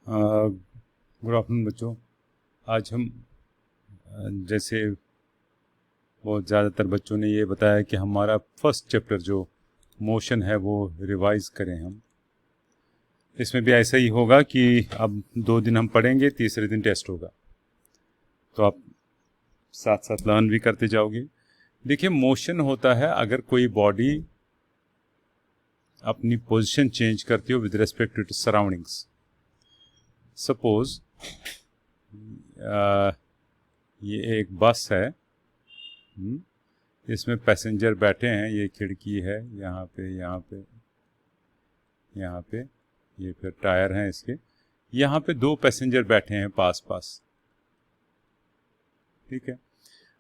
Good afternoon बच्चों। आज हम जैसे बहुत ज़्यादातर बच्चों ने ये बताया कि हमारा फर्स्ट चैप्टर जो मोशन है वो रिवाइज करें हम। इसमें भी ऐसा ही होगा कि अब 2 दिन हम पढ़ेंगे, तीसरे दिन टेस्ट होगा, तो आप साथ साथ लर्न भी करते जाओगे। देखिए, मोशन होता है अगर कोई बॉडी अपनी पोजीशन चेंज करती हो with respect to its surroundings. Suppose ये एक बस है, इसमें पैसेंजर बैठे हैं, ये खिड़की है, यहाँ पे ये फिर टायर हैं इसके, यहाँ पे 2 पैसेंजर बैठे हैं पास पास। ठीक है,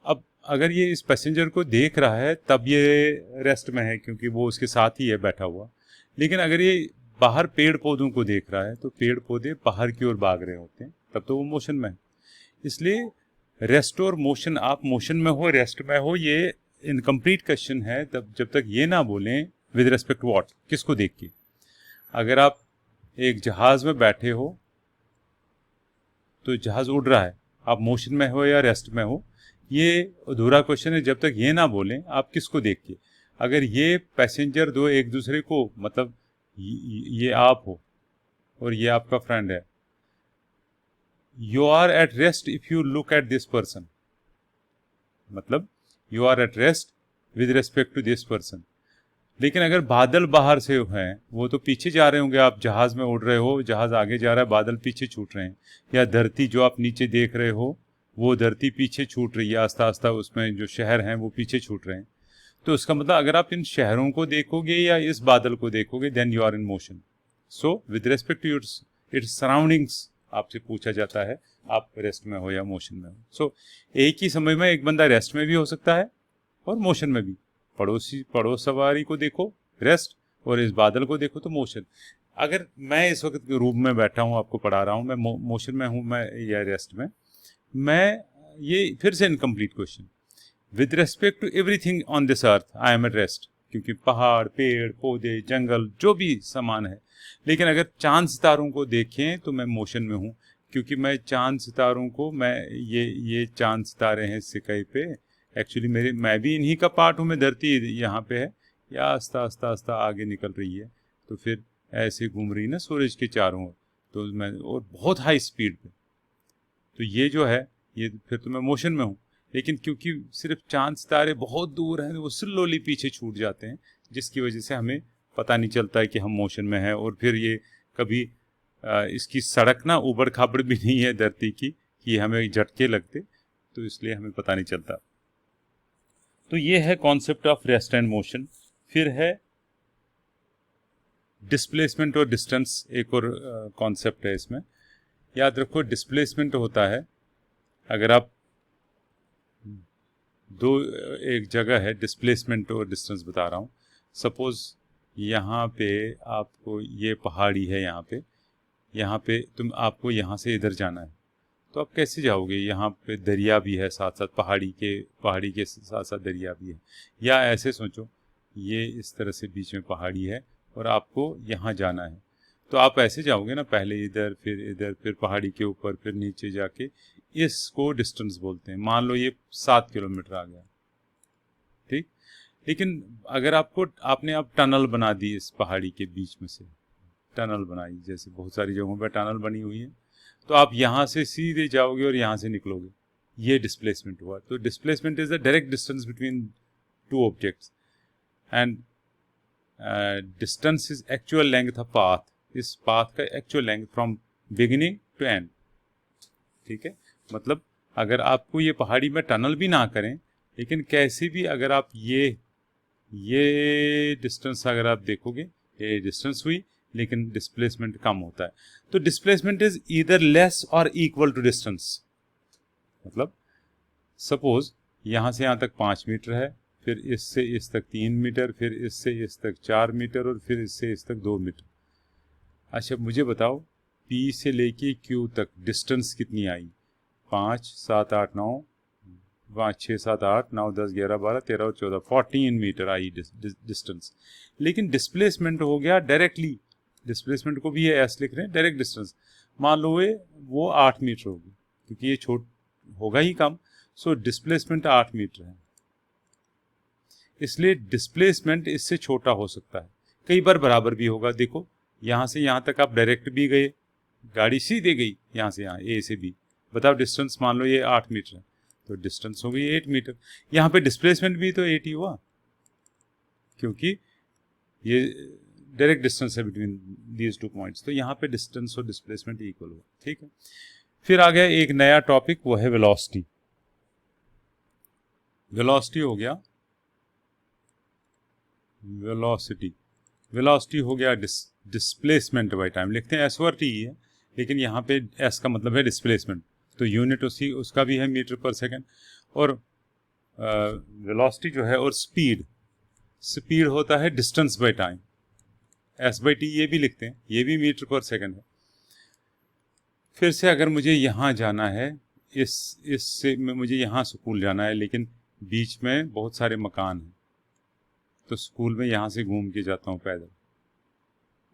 अब अगर ये इस पैसेंजर को देख रहा है तब ये रेस्ट में है क्योंकि वो उसके साथ ही है बैठा हुआ। लेकिन अगर ये बाहर पेड़ पौधों को देख रहा है तो पेड़ पौधे बाहर की ओर भाग रहे होते हैं, तब तो वो मोशन में है। इसलिए रेस्ट और मोशन, आप मोशन में हो रेस्ट में हो, ये इनकम्प्लीट क्वेश्चन है तब जब तक ये ना बोलें विद रेस्पेक्ट व्हाट, किसको देख के। अगर आप एक जहाज में बैठे हो तो जहाज उड़ रहा है, आप मोशन में हो या रेस्ट में हो, ये अधूरा क्वेश्चन है जब तक ये ना बोलें आप किसको देख के। अगर ये पैसेंजर 2 एक दूसरे को, मतलब ये आप हो और ये आपका फ्रेंड है, you are at rest if you look at this person, मतलब you are at rest with respect to this person. लेकिन अगर बादल बाहर से हैं, वो तो पीछे जा रहे होंगे, आप जहाज में उड़ रहे हो, जहाज आगे जा रहा है, बादल पीछे छूट रहे हैं, या धरती जो आप नीचे देख रहे हो वो धरती पीछे छूट रही है आस्ता आस्ता, उसमें जो शहर हैं वो पीछे छूट रहे हैं। तो उसका मतलब अगर आप इन शहरों को देखोगे या इस बादल को देखोगे then you are in motion. So with respect to its surroundings आपसे पूछा जाता है आप रेस्ट में हो या मोशन में हो। सो एक ही समय में एक बंदा रेस्ट में भी हो सकता है और मोशन में भी। पड़ोस सवारी को देखो रेस्ट, और इस बादल को देखो तो मोशन। अगर मैं इस वक्त रूम में बैठा हूँ, आपको पढ़ा रहा हूँ, मैं मोशन में हूँ मैं या रेस्ट में, मैं ये फिर से incomplete question. With respect to everything on this earth I am at rest, क्योंकि पहाड़, पेड़ पौधे, जंगल जो भी सामान है। लेकिन अगर चांद सितारों को देखें तो मैं मोशन में हूँ, क्योंकि मैं चांद सितारों को, मैं ये चांद सितारे हैं सिकाई पे, एक्चुअली मैं भी इन्हीं का पार्ट हूँ। मैं धरती यहाँ पे है या आस्ता आस्ता आस्ता आगे निकल रही है, तो फिर ऐसे घूम रही ना सूरज के चारों ओर, तो मैं और बहुत हाई स्पीड पे, तो ये जो है ये फिर तो मैं मोशन में हूँ। लेकिन क्योंकि सिर्फ चांद सितारे बहुत दूर हैं, वो स्लोली पीछे छूट जाते हैं, जिसकी वजह से हमें पता नहीं चलता है कि हम मोशन में हैं। और फिर ये कभी इसकी सड़क ना ऊबड़ खाबड़ भी नहीं है धरती की कि हमें झटके लगते, तो इसलिए हमें पता नहीं चलता। तो ये है concept of rest and motion. फिर है डिस्प्लेसमेंट और डिस्टेंस, एक और कॉन्सेप्ट है इसमें। याद रखो, डिस्प्लेसमेंट होता है अगर आप एक जगह है, डिस्प्लेसमेंट और डिस्टेंस बता रहा हूँ। सपोज यहाँ पे आपको ये पहाड़ी है, यहाँ पे आपको यहाँ से इधर जाना है, तो आप कैसे जाओगे? यहाँ पे दरिया भी है साथ साथ, पहाड़ी के साथ साथ दरिया भी है। या ऐसे सोचो, ये इस तरह से बीच में पहाड़ी है और आपको यहाँ जाना है, तो आप ऐसे जाओगे ना, पहले इधर फिर पहाड़ी के ऊपर, फिर नीचे जाके। इसको डिस्टेंस बोलते हैं। मान लो ये 7 किलोमीटर आ गया, ठीक। लेकिन अगर आपने अब टनल बना दी, इस पहाड़ी के बीच में से टनल बनाई, जैसे बहुत सारी जगहों पर टनल बनी हुई है, तो आप यहाँ से सीधे जाओगे और यहाँ से निकलोगे, ये डिस्प्लेसमेंट हुआ। तो displacement is the direct distance between 2 objects, and distance is actual length of path, इस पाथ का actual length from beginning to end. ठीक है, मतलब अगर आपको ये पहाड़ी में टनल भी ना करें, लेकिन कैसे भी अगर आप ये डिस्टेंस अगर आप देखोगे, ये डिस्टेंस हुई, लेकिन डिस्प्लेसमेंट कम होता है। तो डिस्प्लेसमेंट इज ईदर लेस और इक्वल टू डिस्टेंस। मतलब सपोज यहाँ से यहाँ तक 5 मीटर है, फिर इससे इस तक 3 मीटर, फिर इससे इस तक 4 मीटर, और फिर इससे इस तक 2 मीटर। अच्छा मुझे बताओ, P से लेके Q तक डिस्टेंस कितनी आई? 5, 7, 8, 9, 5, 6, 7, 8, 9, 10, 11, 12, 13 और 14, 14 मीटर आई डिस्टेंस। लेकिन डिस्प्लेसमेंट हो गया डायरेक्टली, डिस्प्लेसमेंट को भी ये एस लिख रहे हैं, डायरेक्ट डिस्टेंस मान लो वो 8 मीटर होगी, क्योंकि ये छोट होगा ही कम, सो डिस्प्लेसमेंट 8 मीटर है, इसलिए डिस्प्लेसमेंट इससे छोटा हो सकता है, कई बार बराबर भी होगा। देखो यहाँ से यहाँ तक आप डायरेक्ट भी गए, गाड़ी सीधे गई यहाँ से यहाँ, ए से बी, बताओ डिस्टेंस मान लो ये 8 मीटर है, तो डिस्टेंस हो गई 8 मीटर। यहाँ पे डिस्प्लेसमेंट भी तो 8 ही हुआ, क्योंकि ये डायरेक्ट डिस्टेंस है बिटवीन दीज टू पॉइंट्स, तो यहाँ पे डिस्टेंस और डिस्प्लेसमेंट इक्वल हुआ। ठीक है, फिर आ गया एक नया टॉपिक, वो है वेलोसिटी। वेलोसिटी हो गया, वेलोसिटी हो गया डिस्प्लेसमेंट बाय टाइम, लिखते हैं एस टी है, लेकिन यहाँ पे एस का मतलब है डिस्प्लेसमेंट, तो यूनिट उसका भी है मीटर पर सेकेंड। और वेलोसिटी जो है, और स्पीड होता है distance by time, S by T ये भी लिखते हैं, ये भी मीटर पर सेकेंड है। फिर से अगर मुझे यहाँ जाना है, इससे मुझे यहाँ स्कूल जाना है, लेकिन बीच में बहुत सारे मकान हैं, तो स्कूल में यहाँ से घूम के जाता हूँ पैदल,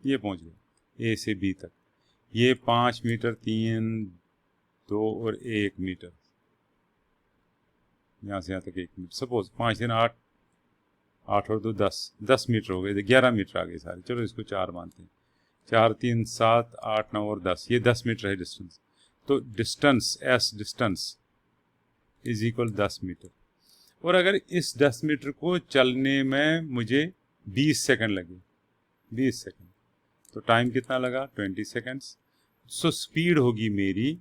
ये पहुँच गया ए से बी तक, ये 5 मीटर, 3, 2 और 1 मीटर, यहाँ से यहाँ तक 1 मीटर, सपोज 5 दिन 8 और 2 10 मीटर हो गए, 11 मीटर आ गए सारे, चलो इसको 4 मानते हैं, 4 3 7 8 9 और 10, ये 10 मीटर है डिस्टेंस। तो distance distance is equal 10 metre. और अगर इस 10 मीटर को चलने में मुझे 20 सेकंड लगे, 20 सेकंड, तो टाइम कितना लगा, 20 सेकंड्स। सो स्पीड होगी मेरी,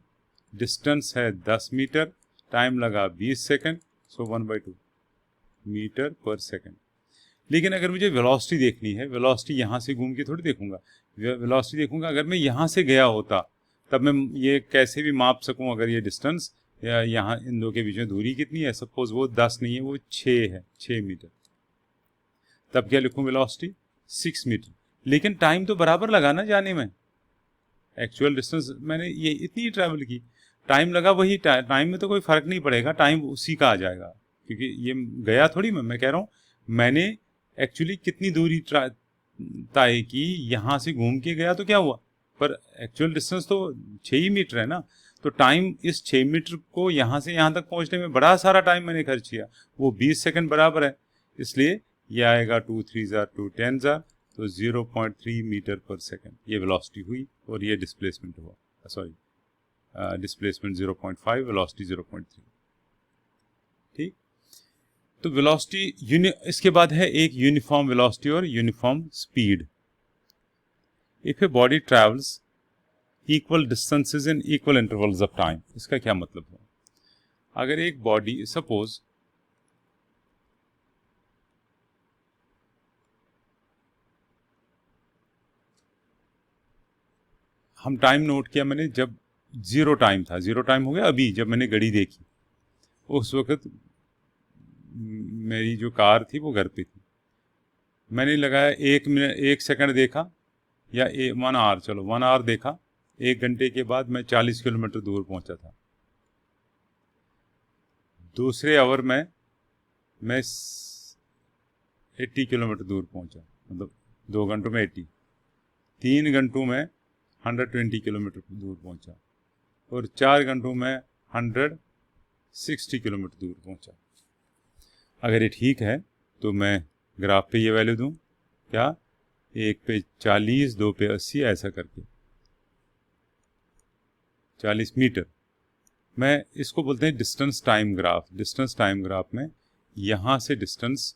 डिस्टेंस है 10 मीटर, टाइम लगा 20 सेकंड, सो 1/2 मीटर पर सेकंड। लेकिन अगर मुझे वेलोसिटी देखनी है, वेलोसिटी यहाँ से घूम के थोड़ी देखूंगा, वेलोसिटी देखूंगा अगर मैं यहाँ से गया होता, तब मैं ये कैसे भी माप सकूं, अगर ये डिस्टेंस या यहाँ इन दो के बीच में दूरी कितनी है, सपोज वो 10 नहीं है, वो 6 है, 6 मीटर, तब क्या लिखूं, वेलोसिटी 6 मीटर। लेकिन टाइम तो बराबर लगा ना जाने में, एक्चुअल डिस्टेंस मैंने ये इतनी ट्रैवल की, टाइम लगा वही, टाइम में तो कोई फर्क नहीं पड़ेगा, टाइम उसी का आ जाएगा, क्योंकि ये गया थोड़ी मैं कह रहा हूँ मैंने एक्चुअली कितनी दूरी तय की, यहाँ से घूम के गया तो क्या हुआ, पर एक्चुअल डिस्टेंस तो 6 ही मीटर है ना, तो टाइम इस 6 मीटर को यहाँ से यहाँ तक पहुँचने में बड़ा सारा टाइम मैंने खर्च किया, वो 20 सेकंड बराबर है, इसलिए ये आएगा 2 3 2 10, तो 0.3 मीटर पर सेकंड ये वेलोसिटी हुई, और ये डिस्प्लेसमेंट हुआ, सॉरी डिस्प्लेसमेंट 0.5, वेलोसिटी 0.3। ठीक, तो वेलोसिटी, इसके बाद है एक यूनिफॉर्म वेलोसिटी और uniform speed. If a body travels equal distances in equal intervals of time, इसका क्या मतलब है, अगर एक बॉडी, सपोज हम टाइम नोट किया मैंने, जब 0 टाइम था, 0 टाइम हो गया अभी, जब मैंने घड़ी देखी उस वक्त मेरी जो कार थी वो घर पे थी, मैंने लगाया 1 मिनट 1 सेकंड देखा, या 1 आवर, चलो 1 आवर देखा, 1 घंटे के बाद मैं 40 किलोमीटर दूर पहुंचा था। दूसरे आवर में मैं 80 किलोमीटर दूर पहुंचा, मतलब 2 घंटों में 80, 3 घंटों में 120 किलोमीटर दूर पहुंचा, और 4 घंटों में 160 किलोमीटर दूर पहुंचा। अगर ये ठीक है तो मैं ग्राफ पे ये वैल्यू दूं, क्या, 1 पे 40, 2 पे 80, ऐसा करके 40 मीटर। मैं इसको बोलते हैं distance time graph. Distance time graph में यहाँ से डिस्टेंस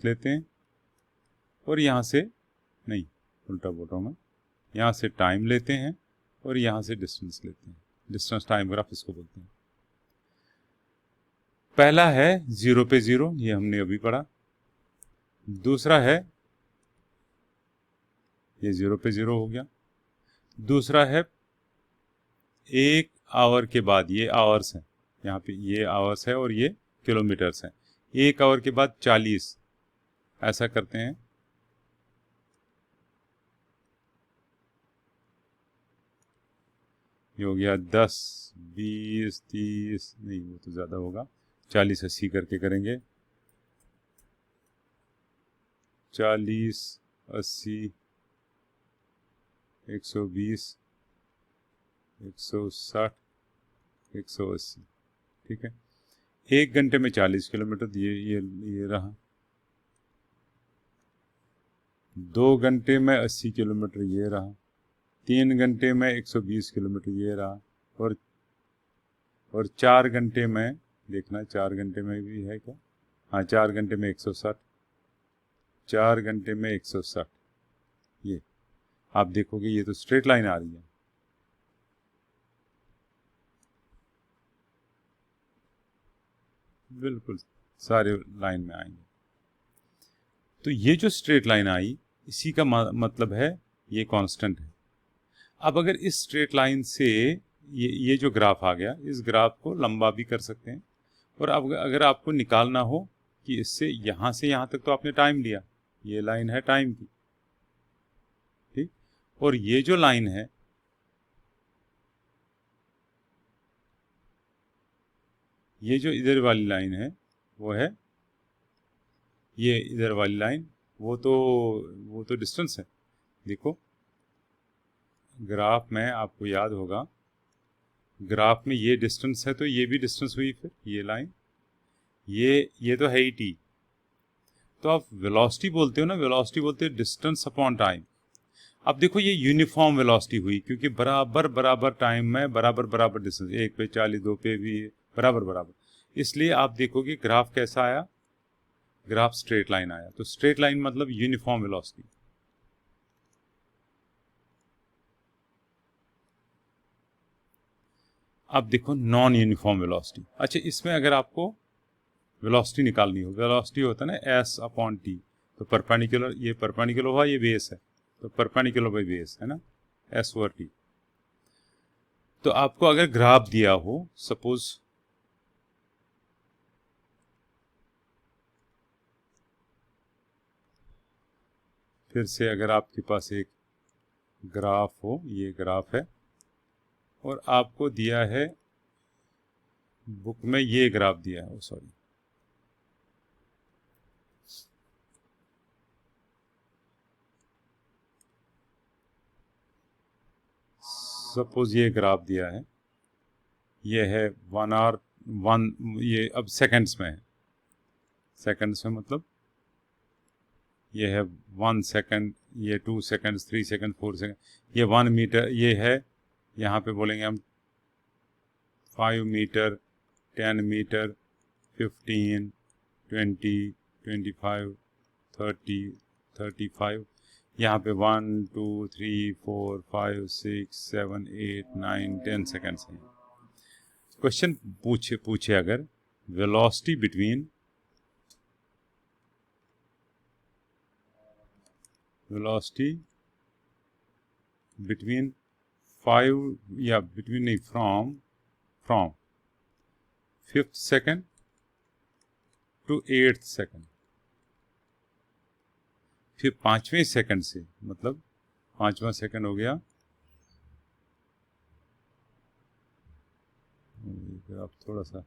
लेते हैं, और यहाँ से नहीं, उल्टा बोल रहा हूँ मैं, यहाँ से टाइम लेते हैं और यहाँ से डिस्टेंस लेते हैं। डिस्टेंस टाइम ग्राफ इसको बोलते हैं। पहला है 0 पे 0, ये हमने अभी पढ़ा। दूसरा है, ये 0 पे 0 हो गया। दूसरा है 1 आवर के बाद, ये आवर्स हैं, यहाँ पे ये आवर्स है और ये किलोमीटर्स हैं। 1 आवर के बाद 40, ऐसा करते हैं। ये हो गया 10, 20, 30, नहीं वो तो ज़्यादा होगा, 40, 80 करके करेंगे। 40, 80, 120, 160, 180, ठीक है। 1 घंटे में 40 किलोमीटर, ये रहा। 2 घंटे में 80 किलोमीटर, ये रहा। 3 घंटे में 120 किलोमीटर, ये रहा। और 4 घंटे में देखना, 4 घंटे में भी है क्या? हाँ, 4 घंटे में 160, 4 घंटे में 160। ये आप देखोगे ये तो स्ट्रेट लाइन आ रही है। बिल्कुल सारे लाइन में आएंगे। तो ये जो स्ट्रेट लाइन आई, इसी का मतलब है ये कांस्टेंट है। अब अगर इस स्ट्रेट लाइन से ये जो ग्राफ आ गया, इस ग्राफ को लंबा भी कर सकते हैं। और अब अगर आपको निकालना हो कि इससे यहाँ से यहाँ तक तो आपने टाइम लिया, ये लाइन है टाइम की, ठीक। और ये जो लाइन है, ये जो इधर वाली लाइन है वो है, ये इधर वाली लाइन वो तो डिस्टेंस है। देखो ग्राफ में आपको याद होगा, ग्राफ में ये डिस्टेंस है तो ये भी डिस्टेंस हुई, फिर ये लाइन, ये तो है ही टी। तो आप वेलोसिटी बोलते हो ना, वेलोसिटी बोलते हो डिस्टेंस अपॉन टाइम। अब देखो ये यूनिफॉर्म वेलोसिटी हुई, क्योंकि बराबर टाइम में बराबर डिस्टेंस, एक पे 40, दो पे भी बराबर। इसलिए आप देखोगे ग्राफ कैसा आया, ग्राफ स्ट्रेट लाइन आया। तो स्ट्रेट लाइन मतलब यूनिफॉर्म वेलोसिटी। अब देखो नॉन यूनिफॉर्म वेलोसिटी। अच्छा, इसमें अगर आपको वेलोसिटी निकालनी हो, वेलोसिटी होता है ना एस अपॉन टी, तो परपेंडिकुलर, ये परपेंडिकुलर हुआ, ये बेस है, तो परपेंडिकुलर बाई बेस है ना, एस ओवर टी। तो आपको अगर ग्राफ दिया हो, सपोज फिर से अगर आपके पास एक ग्राफ हो, ये ग्राफ है, और आपको दिया है बुक में, ये ग्राफ दिया है, सॉरी, सपोज ये ग्राफ दिया है, ये है 1 आवर 1, ये अब सेकंड्स में है, सेकंड्स में मतलब ये है 1 सेकंड, ये 2 सेकंड, 3 सेकंड, 4 सेकंड, ये 1 मीटर, ये है, यहाँ पे बोलेंगे हम 5 मीटर, 10 मीटर, 15, 20, 25, 30, 35, यहाँ पे 1, 2, 3, 4, 5, 6, 7, 8, 9, 10 सेकंड्स हैं। क्वेश्चन पूछे अगर वेलोसिटी बिटवीन 5 या बिटवीन नहीं, from 5th second to 8th second, फिर 5वें सेकंड से, मतलब 5वां सेकंड हो गया, आप थोड़ा सा,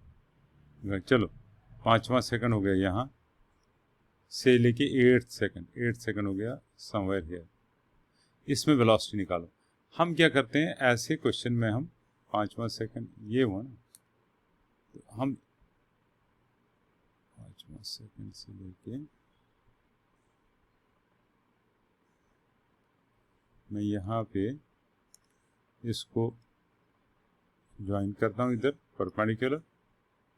चलो 5वां सेकंड हो गया यहाँ से लेके 8th सेकंड हो गया समवेयर हियर। इसमें वेलोसिटी निकालो। हम क्या करते हैं ऐसे क्वेश्चन में, हम 5वां सेकंड ये हुआ ना, तो हम 5वां सेकंड से लेके, मैं यहाँ पे इसको ज्वाइन करता हूँ इधर परपेंडिकुलर,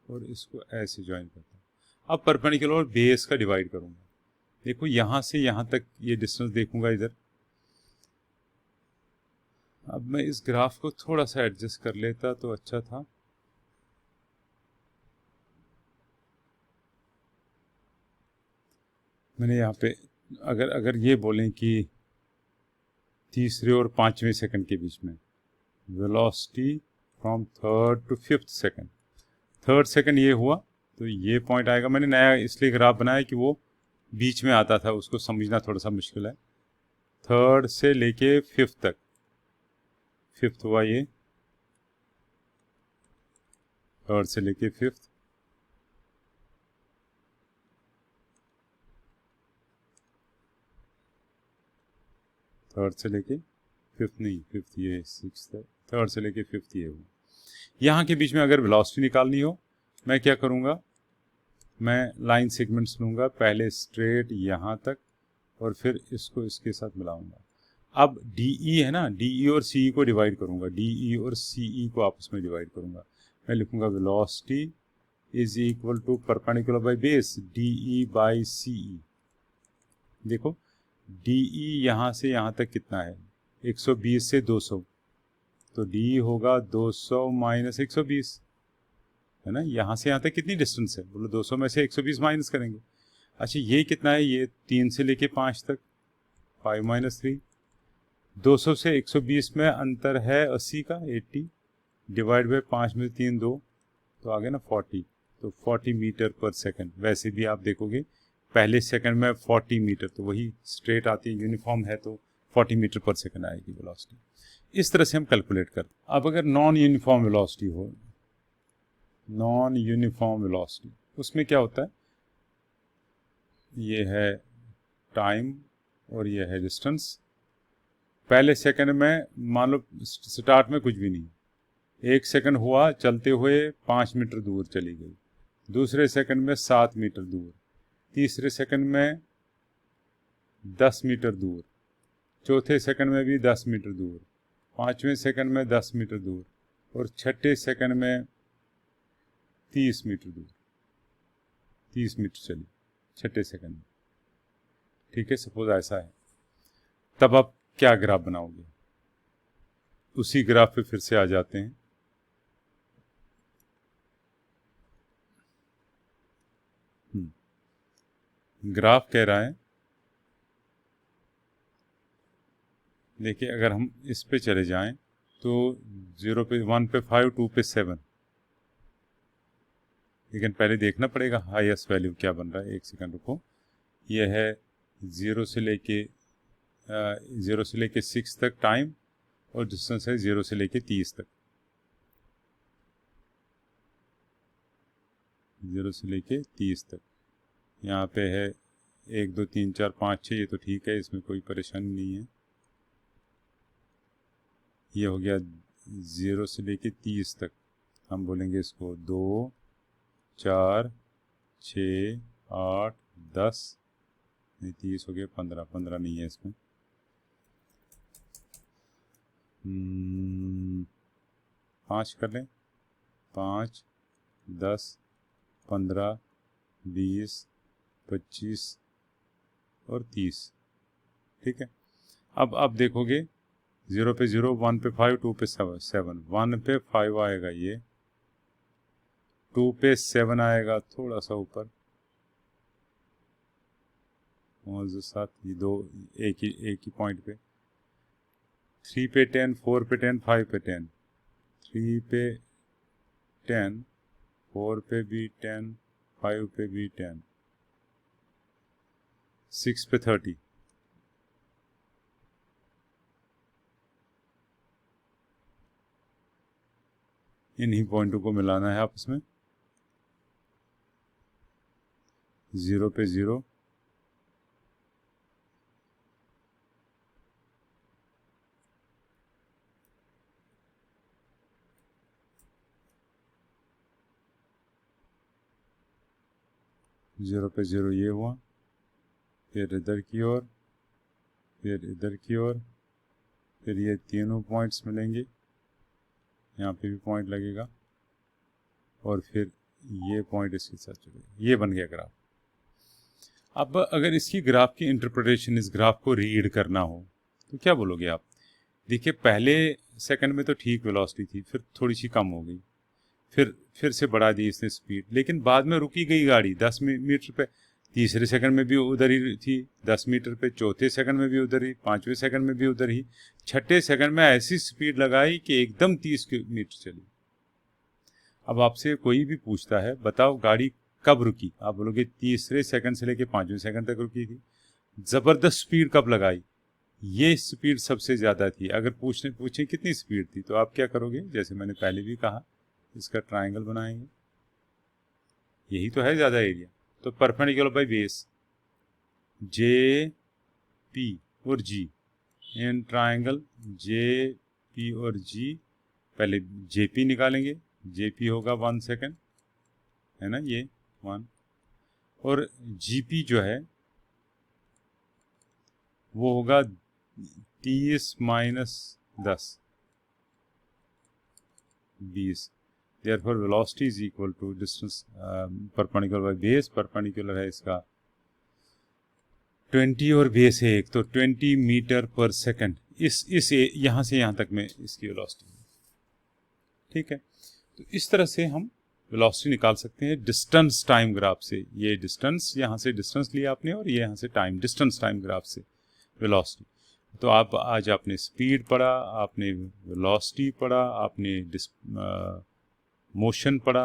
और इसको ऐसे ज्वाइन करता हूँ। अब परपेंडिकुलर और बेस का डिवाइड करूँगा। देखो यहाँ से यहाँ तक ये डिस्टेंस देखूंगा इधर। अब मैं इस ग्राफ को थोड़ा सा एडजस्ट कर लेता तो अच्छा था। मैंने यहाँ पे अगर ये बोलें कि तीसरे और 5वें सेकंड के बीच में velocity from 3rd to 5th second, 3rd second ये हुआ तो ये पॉइंट आएगा। मैंने नया इसलिए ग्राफ बनाया कि वो बीच में आता था, उसको समझना थोड़ा सा मुश्किल है। 3rd से लेके 5th तक, 5th हुआ ये, 3rd से लेके 5th, थर्ड से लेके फिफ्थ नहीं, फिफ्थ ये, सिक्स, थर्ड से लेके फिफ्थ ये हुआ। यहाँ के बीच में अगर वेलोसिटी निकालनी हो, मैं क्या करूँगा, मैं लाइन सेगमेंट्स लूँगा, पहले स्ट्रेट यहाँ तक और फिर इसको इसके साथ मिलाऊंगा। अब DE है ना, DE और CE को डिवाइड करूँगा, DE और CE को आपस में डिवाइड करूँगा। मैं लिखूँगा velocity is equal to perpendicular by base DE by CE। देखो DE यहाँ से यहाँ तक कितना है, 120 से 200, तो DE होगा 200 माइनस 120, है ना। यहाँ से यहाँ तक कितनी डिस्टेंस है, बोलो 200 में से 120 माइनस करेंगे। अच्छा ये कितना है, ये 3 से लेके 5 तक, 5 माइनस 3, 200 से 120 में अंतर है 80 का, 80 डिवाइड बाई 5 में 3 2, तो आ गया ना 40, तो 40 मीटर पर सेकंड। वैसे भी आप देखोगे पहले सेकंड में 40 मीटर, तो वही स्ट्रेट आती है, यूनिफॉर्म है तो 40 मीटर पर सेकंड आएगी वेलोसिटी। इस तरह से हम कैलकुलेट करते हैं। अब अगर नॉन यूनिफॉर्म वेलोसिटी हो, नॉन यूनिफॉर्म वेलोसिटी, उसमें क्या होता है, ये है टाइम और ये है डिस्टेंस। पहले सेकंड में मान लो स्टार्ट में कुछ भी नहीं, 1 सेकंड हुआ चलते हुए 5 मीटर दूर चली गई, दूसरे सेकंड में 7 मीटर दूर, तीसरे सेकंड में 10 मीटर दूर, चौथे सेकंड में भी 10 मीटर दूर, पाँचवें सेकंड में 10 मीटर दूर, और छठे सेकंड में 30 मीटर दूर, 30 मीटर चली छठे सेकंड में। ठीक है, सपोज ऐसा है। तब आप क्या ग्राफ बनाओगे, उसी ग्राफ पे फिर से आ जाते हैं। ग्राफ कह रहा है, देखिए अगर हम इस पे चले जाएं तो 0 पे 1 पे 5, 2 पे 7, लेकिन पहले देखना पड़ेगा हाईएस्ट वैल्यू क्या बन रहा है। एक सेकंड रुको, ये है 0 से लेके 6 तक टाइम, और डिस्टेंस है 0 से लेके 30 तक, 0 से लेके 30 तक। यहाँ पे है 1 2 3 4 5 6, ये तो ठीक है, इसमें कोई परेशानी नहीं है। ये हो गया 0 से लेके 30 तक, हम बोलेंगे इसको 2 4 6 8 10, नहीं 30 हो गया, 15, 15 नहीं है इसमें, 5 कर लें, 5 10 15 20 25 और 30। ठीक है, अब आप देखोगे 0 पे 0, 1 पे 5, 2 पे 7, 1 पे 5 आएगा, ये 2 पे 7 आएगा, थोड़ा सा ऊपर, और जो साथ ये दो एक ही पॉइंट पे, 3 पे 10, 4 पे 10, 5 पे 10, 3 पे 10, 4 पे भी 10, 5 पे भी 10, 6 पे 30, इन्हीं पॉइंटों को मिलाना है आपस में। 0 पे 0, 0 पे 0 ये हुआ, फिर इधर की ओर, फिर इधर की ओर, फिर ये तीनों पॉइंट्स मिलेंगे, यहाँ पे भी पॉइंट लगेगा, और फिर ये पॉइंट इसके साथ चलेगा। ये बन गया ग्राफ। अब अगर इसकी ग्राफ की इंटरप्रिटेशन, इस ग्राफ को रीड करना हो तो क्या बोलोगे आप। देखिए पहले सेकंड में तो ठीक वेलोसिटी थी, फिर थोड़ी सी कम हो गई, फिर से बढ़ा दी इसने स्पीड, लेकिन बाद में रुकी गई गाड़ी 10 मीटर पे, तीसरे सेकंड में भी उधर ही थी 10 मीटर पे, चौथे सेकंड में भी उधर ही, पाँचवें सेकंड में भी उधर ही, छठे सेकंड में ऐसी स्पीड लगाई कि एकदम 30 मीटर चली। अब आपसे कोई भी पूछता है बताओ गाड़ी कब रुकी, आप बोलोगे तीसरे सेकंड से लेके पाँचवें सेकंड तक रुकी थी। ज़बरदस्त स्पीड कब लगाई, ये स्पीड सबसे ज़्यादा थी। अगर पूछें कितनी स्पीड थी, तो आप क्या करोगे, जैसे मैंने पहले भी कहा, इसका ट्रायंगल बनाएंगे, यही तो है ज़्यादा एरिया, तो perpendicular by base J P और जी, इन ट्रायंगल जे पी और जी, पहले जे पी निकालेंगे, जे पी होगा 1 सेकेंड, है ना, ये 1, और जी पी जो है वो होगा 30 minus 10, 20। Therefore velocity is equal to distance perpendicular by base, perpendicular है इसका 20 और बेस है 1, तो 20 मीटर पर सेकंड, इस यहाँ से यहाँ तक में इसकी वेलोसिटी, ठीक है। तो इस तरह से हम वेलोसिटी निकाल सकते हैं डिस्टेंस टाइम ग्राफ से। ये डिस्टेंस, यहाँ से डिस्टेंस लिया आपने, और ये यहाँ से टाइम, डिस्टेंस टाइम ग्राफ से वेलोसिटी। तो आप आज आपने स्पीड पढ़ा, आपने वेलोसिटी पढ़ा, आपने मोशन पढ़ा,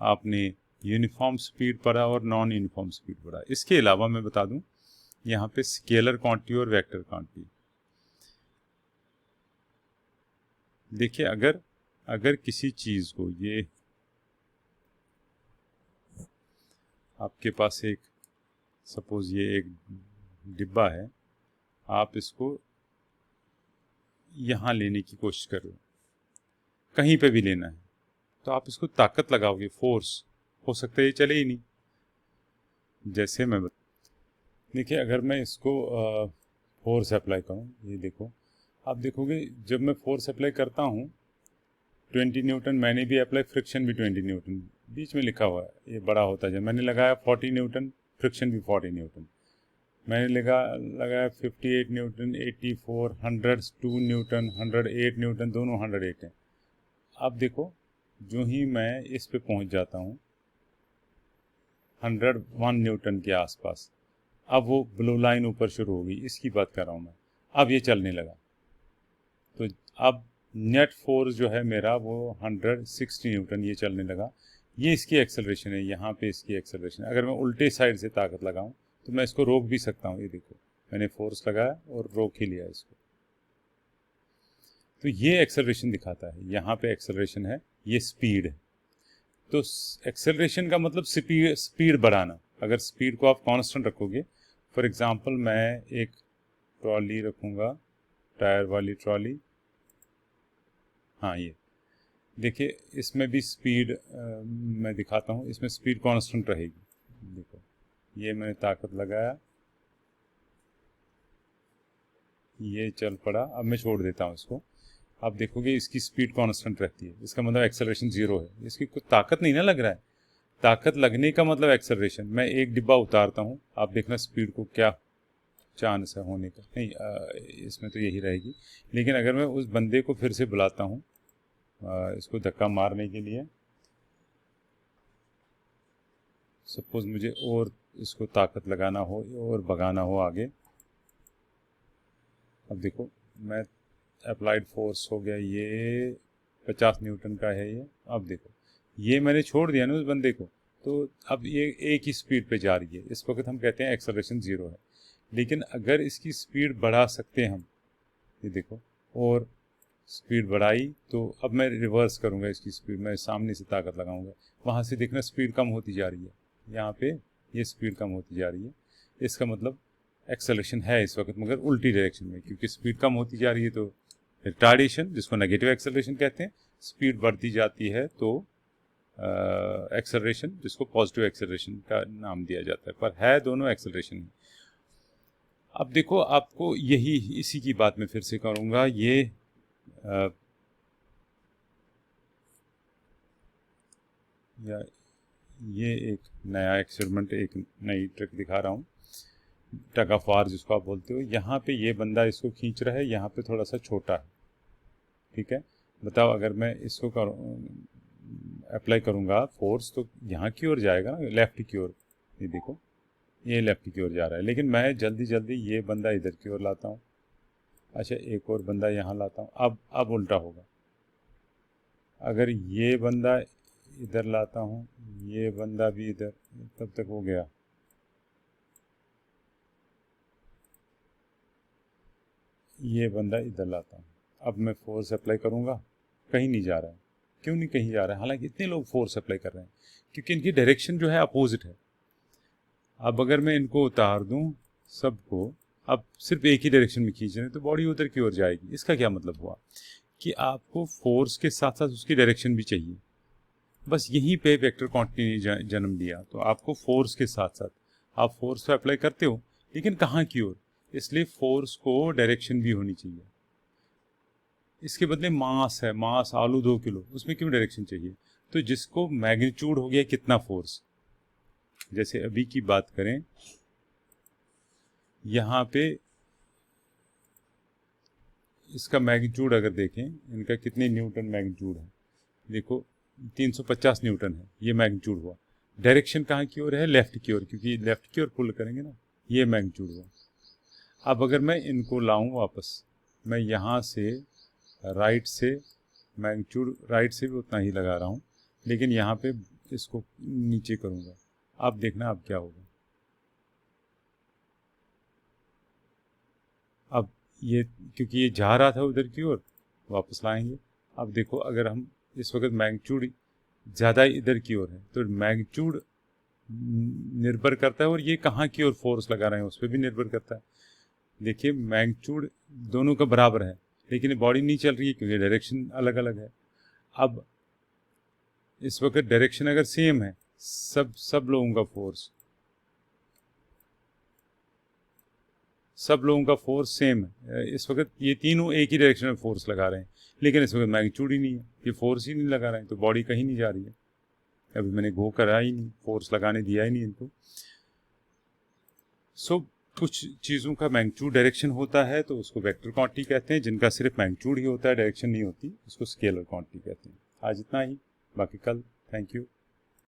आपने यूनिफॉर्म स्पीड पढ़ा और नॉन यूनिफॉर्म स्पीड पढ़ा। इसके अलावा मैं बता दूं, यहाँ पे स्केलर क्वांटिटी और वेक्टर क्वांटिटी। देखिए, अगर किसी चीज़ को, ये आपके पास एक, सपोज ये एक डिब्बा है, आप इसको यहाँ लेने की कोशिश कर रहे हो, कहीं पे भी लेना है, तो आप इसको ताकत लगाओगे, फोर्स, हो सकता है ये चले ही नहीं। जैसे मैं देखिए, अगर मैं इसको फोर्स अप्लाई करूँ, ये देखो, आप देखोगे जब मैं फोर्स अप्लाई करता हूँ 20 न्यूटन, मैंने भी अप्लाई, फ्रिक्शन भी 20 न्यूटन, बीच में लिखा हुआ है, ये बड़ा होता है। मैंने लगाया 40 न्यूटन, फ्रिक्शन भी 40 न्यूटन, मैंने लगाया 58 न्यूटन, 84, 102 न्यूटन, 108 न्यूटन, दोनों 108 हैं। अब देखो, जो ही मैं इस पे पहुंच जाता हूँ 101 न्यूटन के आसपास, अब वो ब्लू लाइन ऊपर शुरू होगी, इसकी बात कर रहा हूँ मैं। अब ये चलने लगा, तो अब नेट फोर्स जो है मेरा वो 160 न्यूटन, ये चलने लगा। ये इसकी एक्सेलरेशन है, यहाँ पे इसकी एक्सेलरेशन है। अगर मैं उल्टे साइड से ताकत लगाऊं तो मैं इसको रोक भी सकता हूँ। ये देखो, मैंने फोर्स लगाया और रोक ही लिया इसको, तो ये एक्सेलरेशन दिखाता है। यहाँ पे एक्सेलरेशन है, ये स्पीड है। तो एक्सेलरेशन का मतलब स्पीड बढ़ाना। अगर स्पीड को आप कांस्टेंट रखोगे, फॉर एग्जांपल मैं एक ट्रॉली रखूँगा, टायर वाली ट्रॉली, हाँ ये देखिए, इसमें भी स्पीड मैं दिखाता हूँ, इसमें स्पीड कांस्टेंट रहेगी। देखो, ये मैंने ताकत लगाया, ये चल पड़ा, अब मैं छोड़ देता हूँ इसको। आप देखोगे इसकी स्पीड कांस्टेंट रहती है, इसका मतलब एक्सेलरेशन 0 है। इसकी कोई ताकत नहीं ना लग रहा है, ताकत लगने का मतलब एक्सेलरेशन। मैं एक डिब्बा उतारता हूँ, आप देखना स्पीड को क्या चांस है होने का, नहीं इसमें तो यही रहेगी। लेकिन अगर मैं उस बंदे को फिर से बुलाता हूँ इसको धक्का मारने के लिए, सपोज मुझे और इसको ताकत लगाना हो और भगाना हो आगे, अब देखो मैं अप्लाइड फोर्स हो गया, ये 50 न्यूटन का है ये। अब देखो, ये मैंने छोड़ दिया ना उस बंदे को, तो अब ये एक ही स्पीड पे जा रही है। इस वक्त हम कहते हैं एक्सेलरेशन 0 है। लेकिन अगर इसकी स्पीड बढ़ा सकते हैं हम, ये देखो, और स्पीड बढ़ाई, तो अब मैं रिवर्स करूँगा इसकी स्पीड, मैं सामने से ताकत लगाऊंगा, वहाँ से देखना स्पीड कम होती जा रही है, यहाँ पे ये स्पीड कम होती जा रही है। इसका मतलब एक्सेलरेशन है इस वक्त, मगर उल्टी डायरेक्शन में, क्योंकि स्पीड कम होती जा रही है। तो रिटार्डेशन, जिसको नेगेटिव एक्सेलरेशन कहते हैं, स्पीड बढ़ती जाती है तो एक्सेलरेशन, जिसको पॉजिटिव एक्सेलरेशन का नाम दिया जाता है, पर है दोनों एक्सेलरेशन ही। अब देखो, आपको यही, इसी की बात मैं फिर से करूँगा। ये एक नया एक्सपेरिमेंट, एक नई ट्रिक दिखा रहा हूँ, टग ऑफ वार जिसको आप बोलते हो। यहाँ पे ये बंदा इसको खींच रहा है, यहाँ पे थोड़ा सा छोटा है, ठीक है। बताओ, अगर मैं इसको अप्लाई करूँगा फोर्स, तो यहाँ की ओर जाएगा ना, लेफ्ट की ओर। ये देखो, ये लेफ्ट की ओर जा रहा है, लेकिन मैं जल्दी जल्दी ये बंदा इधर की ओर लाता हूँ। अच्छा, एक और बंदा यहाँ लाता हूँ, अब उल्टा होगा। अगर ये बंदा इधर लाता हूँ, ये बंदा भी इधर, तब तक हो गया। ये बंदा इधर लाता हूँ, अब मैं फोर्स अप्लाई करूँगा, कहीं नहीं जा रहा है। क्यों नहीं कहीं जा रहा है? हालांकि इतने लोग फोर्स अप्लाई कर रहे हैं, क्योंकि इनकी डायरेक्शन जो है अपोजिट है। अब अगर मैं इनको उतार दूँ सबको, अब सिर्फ एक ही डायरेक्शन में खींच रहे हैं तो बॉडी उधर की ओर जाएगी। इसका क्या मतलब हुआ कि आपको फोर्स के साथ साथ उसकी डायरेक्शन भी चाहिए। बस यहीं पे वेक्टर क्वांटिटी ने जन्म लिया। तो आपको फोर्स के साथ साथ आप फोर्स पे अप्लाई करते हो, लेकिन कहाँ की ओर, इसलिए फोर्स को डायरेक्शन भी होनी चाहिए। इसके बदले मास है, मास आलू 2 किलो, उसमें क्यों डायरेक्शन चाहिए? तो जिसको मैग्नीट्यूड हो गया कितना फोर्स, जैसे अभी की बात करें, यहाँ पे इसका मैग्नीट्यूड अगर देखें, इनका कितने न्यूटन मैग्नीट्यूड है, देखो 350 न्यूटन है, ये मैग्नीट्यूड हुआ। डायरेक्शन कहाँ की ओर है? लेफ्ट की ओर, क्योंकि लेफ्ट की ओर पुल करेंगे ना, ये मैग्नीट्यूड हुआ। अब अगर मैं इनको लाऊं वापस, मैं यहाँ से राइट से मैग्नीट्यूड राइट से भी उतना ही लगा रहा हूँ, लेकिन यहाँ पे इसको नीचे करूँगा। अब देखना अब क्या होगा। अब ये क्योंकि ये जा रहा था उधर की ओर, वापस लाएंगे। अब देखो अगर हम इस वक्त मैग्नीट्यूड ज़्यादा इधर की ओर है तो मैग्नीट्यूड निर्भर करता है, और ये कहाँ की ओर फोर्स लगा रहे हैं उस पर भी निर्भर करता है। देखिए मैग्नीट्यूड दोनों का बराबर है, लेकिन बॉडी नहीं चल रही है क्योंकि डायरेक्शन अलग अलग है। अब इस वक्त डायरेक्शन अगर सेम है, सब लोगों का फोर्स सेम है। इस वक्त ये तीनों एक ही डायरेक्शन में फोर्स लगा रहे हैं, लेकिन इस वक्त मैग्नीट्यूड ही नहीं है, ये फोर्स ही नहीं लगा रहे हैं, तो बॉडी कहीं नहीं जा रही है। अभी मैंने गो करा ही नहीं, फोर्स लगाने दिया ही नहीं इनको। सो कुछ चीज़ों का मैग्नीट्यूड डायरेक्शन होता है तो उसको वेक्टर क्वांटिटी कहते हैं, जिनका सिर्फ मैग्नीट्यूड ही होता है, डायरेक्शन नहीं होती, उसको स्केलर क्वांटिटी कहते हैं। आज इतना ही, बाकी कल। Thank you.